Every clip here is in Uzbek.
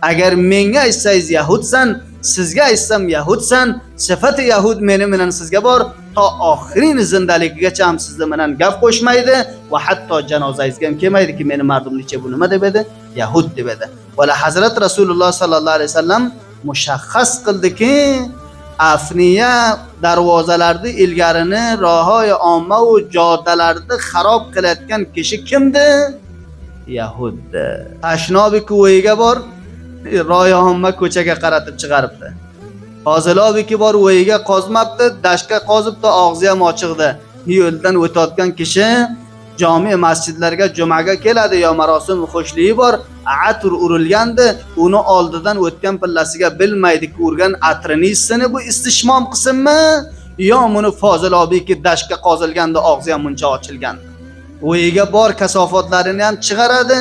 agar menga aytsangiz yahudsan, sizga aytsam yahudsan, sifati yahud meni bilan sizga bor, to oxirin zindaligigacha ham sizni bilan gap qo'shmaydi va hatto janozangizga ham kelmaydi ki meni mardumlikcha bu nima deb edi? Yahud deb edi. Va Hazrat Rasululloh sallallohu alayhi vasallam mushaxxas qildiki, Afniya darvozalarni ilgarini rohoy omma va joddalarni xarob qilayotgan kishi kimdi? Yahuddi. Tashnobiki o'yiga bor, rohoy omma ko'chaga qaratib chiqaribdi. Hozilobiki bor o'yiga qozmabdi, dashka qozibdi, og'zi ham ochiqdi. Yo'ldan o'tayotgan kishi jami masjidlarga jumaga keladi yo marosim xo'shligi bor, atr urilgandi, uni oldidan o'tgan pillasiga bilmaydi-ki urgan atrini hissini bu istishmom qismi yo buni Fozilobiki dashka qozilganda og'zi ham muncha ochilgandi. O'yiga bor kasofatlarini ham chiqaradi.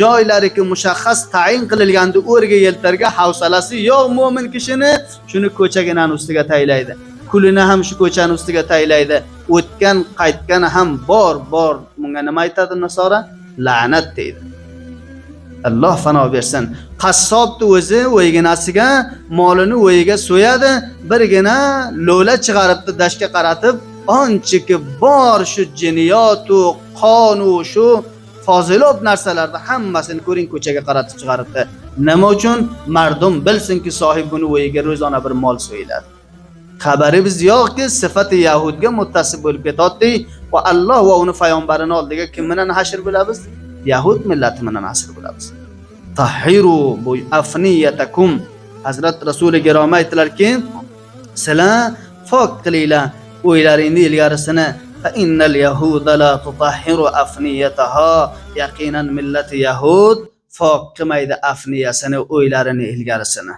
Joylariki mushaxxas tayin qilinganda o'rga yeltarga havsalasi yo'q mo'min kishini shuni ko'chagining ustiga taylaydi. Kulini ham shu ko'chaning ustiga taylaydi. O'tgan qaytgan ham bor. Bunga nima aytadi Nasora? La'nat deydi. Alloh fano bersin. Qassobni o'zi o'yginasiga molini o'yiga so'yadi, birgina lo'la chiqaribdi dashga qaratib, onchiki bor shu jiniyot u qonu shu fozilob narsalarni hammasini ko'ring ko'chaga qaratib chiqaribdi. Nima uchun? Mardum bilsinki sohib buni o'yiga ro'zona bir mol so'yiladi. Xabari biz yo'qki sifati yahudga muttasib bo'lib ketadi va Alloh va uni payg'ambarini oldiga kim bilan hashr bo'lamiz? Yahud millati bilan hashr bo'lamiz. Tahiru bu afniyatakum. Hazrat Rasuli giromi aytdilarki, sizlar pok qilinglar o'ylaringni ilgarisini. Fa innal yahuda la tutahhiru afniyataha. Yaqinan millati yahud pok qilmaydi afniyasini, o'ylarini ilgarisini.